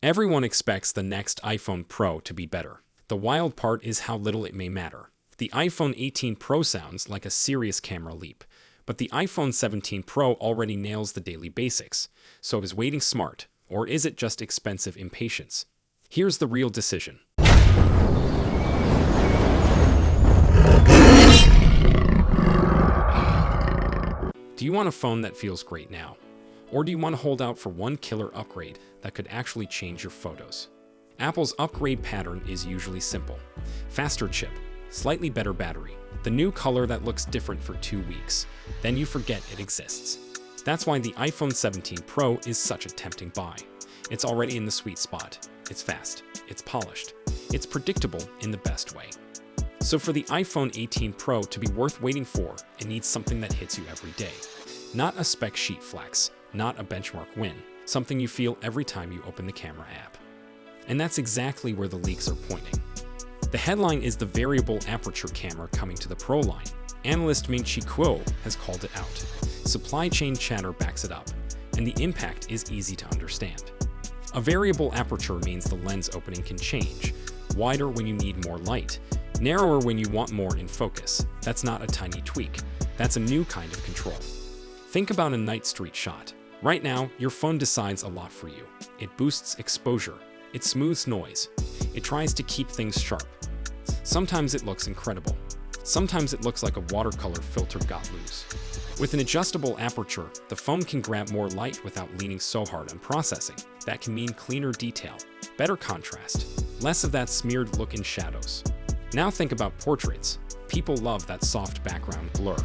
Everyone expects the next iPhone Pro to be better. The wild part is how little it may matter. The iPhone 18 Pro sounds like a serious camera leap, but the iPhone 17 Pro already nails the daily basics. So is waiting smart, or is it just expensive impatience? Here's the real decision. Do you want a phone that feels great now? Or do you want to hold out for one killer upgrade that could actually change your photos? Apple's upgrade pattern is usually simple. Faster chip, slightly better battery, the new color that looks different for 2 weeks. Then you forget it exists. That's why the iPhone 17 Pro is such a tempting buy. It's already in the sweet spot. It's fast, it's polished, it's predictable in the best way. So for the iPhone 18 Pro to be worth waiting for, it needs something that hits you every day. Not a spec sheet flex, not a benchmark win, something you feel every time you open the camera app. And that's exactly where the leaks are pointing. The headline is the variable aperture camera coming to the Pro line. Analyst Ming-Chi Kuo has called it out. Supply chain chatter backs it up, and the impact is easy to understand. A variable aperture means the lens opening can change, wider when you need more light, narrower when you want more in focus. That's not a tiny tweak, that's a new kind of control. Think about a night street shot. Right now, your phone decides a lot for you. It boosts exposure, it smooths noise, it tries to keep things sharp. Sometimes it looks incredible. Sometimes it looks like a watercolor filter got loose. With an adjustable aperture, the phone can grab more light without leaning so hard on processing. That can mean cleaner detail, better contrast, less of that smeared look in shadows. Now think about portraits. People love that soft background blur,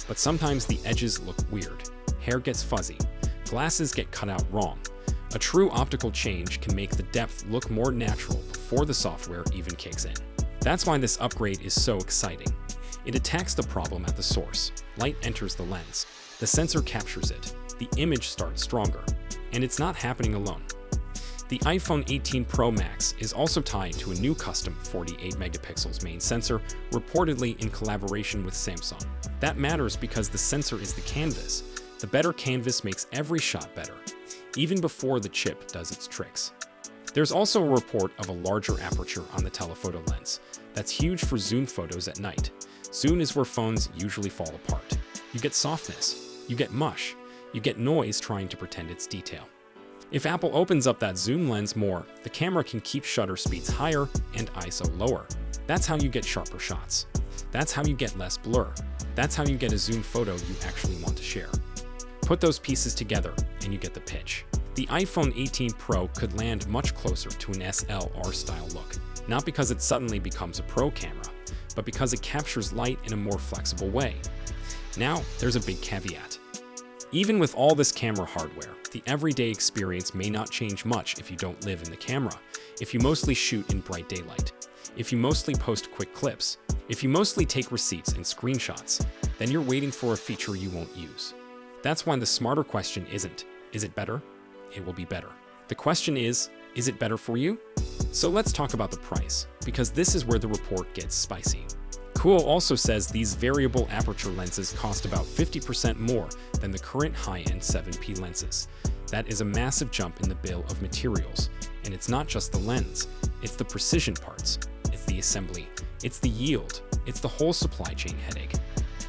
but sometimes the edges look weird. Hair gets fuzzy, glasses get cut out wrong. A true optical change can make the depth look more natural before the software even kicks in. That's why this upgrade is so exciting. It attacks the problem at the source. Light enters the lens. The sensor captures it. The image starts stronger. And it's not happening alone. The iPhone 18 Pro Max is also tied to a new custom 48 megapixels main sensor, reportedly in collaboration with Samsung. That matters because the sensor is the canvas. The better canvas makes every shot better, even before the chip does its tricks. There's also a report of a larger aperture on the telephoto lens. That's huge for zoom photos at night. Zoom is where phones usually fall apart. You get softness, you get mush, you get noise trying to pretend it's detail. If Apple opens up that zoom lens more, the camera can keep shutter speeds higher and ISO lower. That's how you get sharper shots. That's how you get less blur. That's how you get a zoom photo you actually want to share. Put those pieces together and you get the pitch. The iPhone 18 Pro could land much closer to an SLR-style look, not because it suddenly becomes a pro camera, but because it captures light in a more flexible way. Now, there's a big caveat. Even with all this camera hardware, the everyday experience may not change much if you don't live in the camera, if you mostly shoot in bright daylight, if you mostly post quick clips, if you mostly take receipts and screenshots, then you're waiting for a feature you won't use. That's why the smarter question isn't, is it better? It will be better. The question is it better for you? So let's talk about the price, because this is where the report gets spicy. Kuo also says these variable aperture lenses cost about 50% more than the current high-end 7P lenses. That is a massive jump in the bill of materials. And it's not just the lens, it's the precision parts, it's the assembly, it's the yield, it's the whole supply chain headache.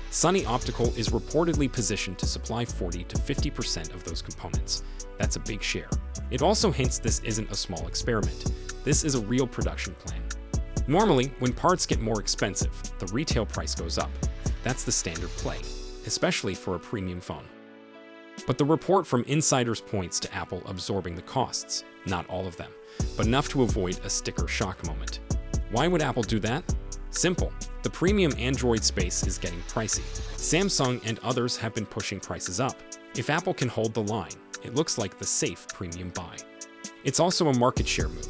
Sunny Optical is reportedly positioned to supply 40 to 50% of those components. That's a big share. It also hints this isn't a small experiment. This is a real production plan. Normally, when parts get more expensive, the retail price goes up. That's the standard play, especially for a premium phone. But the report from insiders points to Apple absorbing the costs, not all of them, but enough to avoid a sticker shock moment. Why would Apple do that? Simple. The premium Android space is getting pricey. Samsung and others have been pushing prices up. If Apple can hold the line, it looks like the safe premium buy. It's also a market share move.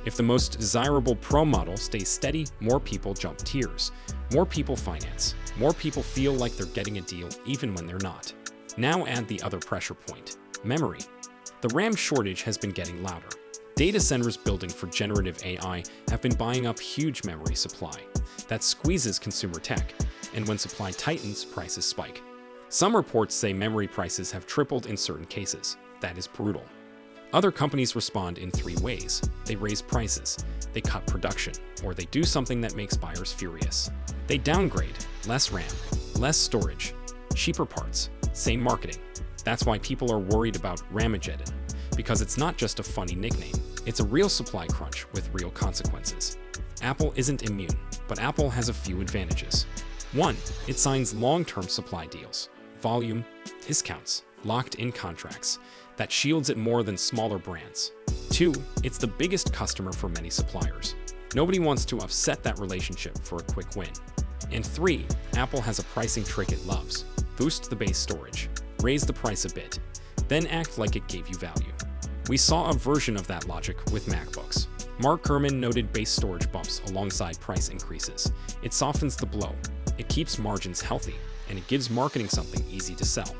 If the most desirable Pro model stays steady, more people jump tiers. More people finance. More people feel like they're getting a deal even when they're not. Now add the other pressure point, memory. The RAM shortage has been getting louder. Data centers building for generative AI have been buying up huge memory supply. That squeezes consumer tech, and when supply tightens, prices spike. Some reports say memory prices have tripled in certain cases. That is brutal. Other companies respond in three ways. They raise prices, they cut production, or they do something that makes buyers furious. They downgrade, less RAM, less storage, cheaper parts, same marketing. That's why people are worried about RAMageddon, because it's not just a funny nickname. It's a real supply crunch with real consequences. Apple isn't immune, but Apple has a few advantages. 1. It signs long-term supply deals, volume, discounts, locked-in contracts that shields it more than smaller brands. 2. It's the biggest customer for many suppliers. Nobody wants to upset that relationship for a quick win. And 3. Apple has a pricing trick it loves. Boost the base storage, raise the price a bit, then act like it gave you value. We saw a version of that logic with MacBooks. Mark Gurman noted base storage bumps alongside price increases. It softens the blow, it keeps margins healthy, and it gives marketing something easy to sell.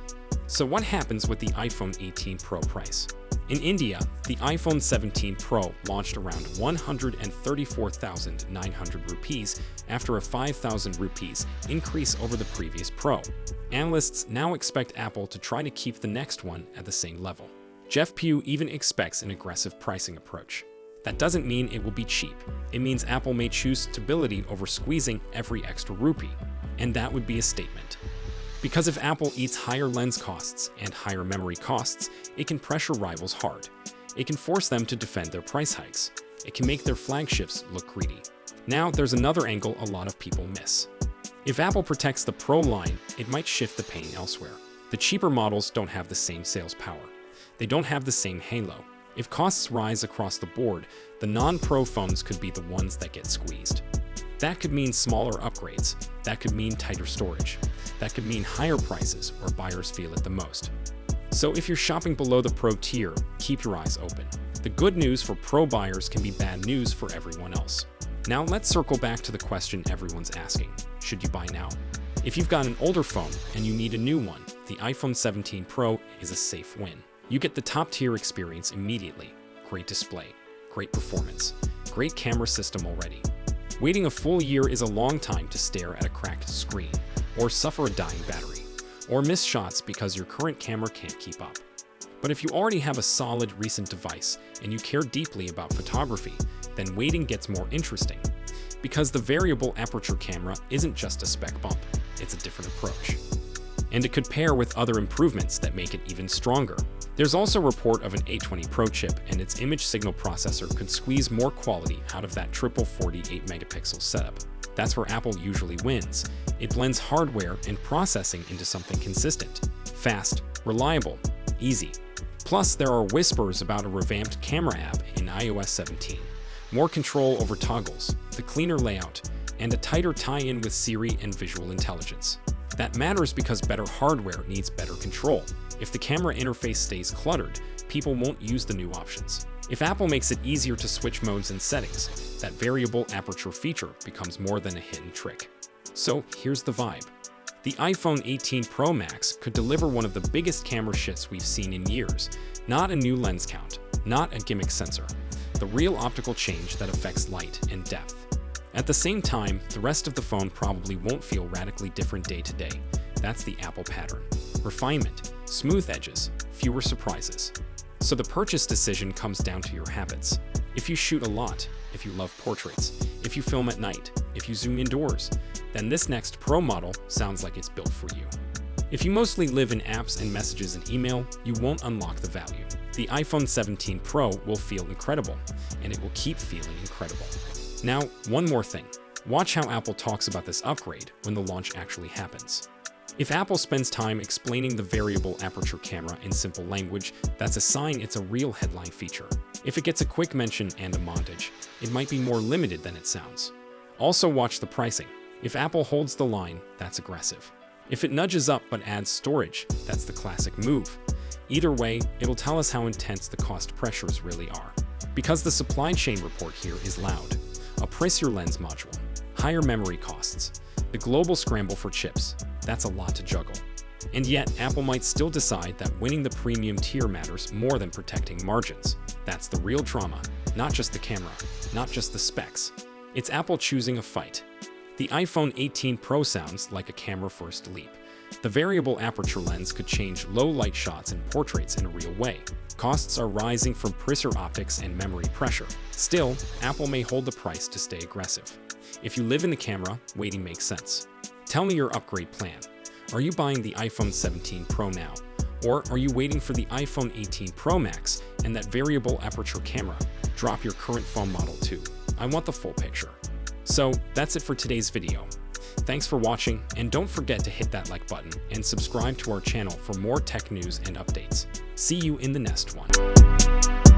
So what happens with the iPhone 18 Pro price? In India, the iPhone 17 Pro launched around 134,900 rupees after a 5,000 rupees increase over the previous Pro. Analysts now expect Apple to try to keep the next one at the same level. Jeff Pugh even expects an aggressive pricing approach. That doesn't mean it will be cheap. It means Apple may choose stability over squeezing every extra rupee, and that would be a statement. Because if Apple eats higher lens costs and higher memory costs, it can pressure rivals hard. It can force them to defend their price hikes. It can make their flagships look greedy. Now, there's another angle a lot of people miss. If Apple protects the Pro line, it might shift the pain elsewhere. The cheaper models don't have the same sales power. They don't have the same halo. If costs rise across the board, the non-Pro phones could be the ones that get squeezed. That could mean smaller upgrades. That could mean tighter storage. That could mean higher prices where buyers feel it the most. So if you're shopping below the Pro tier, keep your eyes open. The good news for Pro buyers can be bad news for everyone else. Now let's circle back to the question everyone's asking. Should you buy now? If you've got an older phone and you need a new one, the iPhone 17 Pro is a safe win. You get the top-tier experience immediately. Great display, great performance, great camera system already. Waiting a full year is a long time to stare at a cracked screen, or suffer a dying battery, or miss shots because your current camera can't keep up. But if you already have a solid recent device and you care deeply about photography, then waiting gets more interesting. Because the variable aperture camera isn't just a spec bump, it's a different approach. And it could pair with other improvements that make it even stronger. There's also a report of an A20 Pro chip, and its image signal processor could squeeze more quality out of that triple 48-megapixel setup. That's where Apple usually wins. It blends hardware and processing into something consistent, fast, reliable, easy. Plus, there are whispers about a revamped camera app in iOS 17, more control over toggles, the cleaner layout, and a tighter tie-in with Siri and visual intelligence. That matters because better hardware needs better control. If the camera interface stays cluttered, people won't use the new options. If Apple makes it easier to switch modes and settings, that variable aperture feature becomes more than a hidden trick. So here's the vibe. The iPhone 18 Pro Max could deliver one of the biggest camera shifts we've seen in years. Not a new lens count, not a gimmick sensor. The real optical change that affects light and depth. At the same time, the rest of the phone probably won't feel radically different day to day. That's the Apple pattern. Refinement, smooth edges, fewer surprises. So the purchase decision comes down to your habits. If you shoot a lot, if you love portraits, if you film at night, if you zoom indoors, then this next Pro model sounds like it's built for you. If you mostly live in apps and messages and email, you won't unlock the value. The iPhone 17 Pro will feel incredible, and it will keep feeling incredible. Now, one more thing. Watch how Apple talks about this upgrade when the launch actually happens. If Apple spends time explaining the variable aperture camera in simple language, that's a sign it's a real headline feature. If it gets a quick mention and a montage, it might be more limited than it sounds. Also watch the pricing. If Apple holds the line, that's aggressive. If it nudges up but adds storage, that's the classic move. Either way, it'll tell us how intense the cost pressures really are. Because the supply chain report here is loud. A pricier lens module, higher memory costs, the global scramble for chips, that's a lot to juggle. And yet, Apple might still decide that winning the premium tier matters more than protecting margins. That's the real drama, not just the camera, not just the specs. It's Apple choosing a fight. The iPhone 18 Pro sounds like a camera-first leap, The variable aperture lens could change low light shots and portraits in a real way. Costs are rising from printer optics and memory pressure. Still, Apple may hold the price to stay aggressive. If you live in the camera, waiting makes sense. Tell me your upgrade plan. Are you buying the iPhone 17 Pro now? Or are you waiting for the iPhone 18 Pro Max and that variable aperture camera? Drop your current phone model too. I want the full picture. So that's it for today's video. Thanks for watching, and don't forget to hit that like button and subscribe to our channel for more tech news and updates. See you in the next one.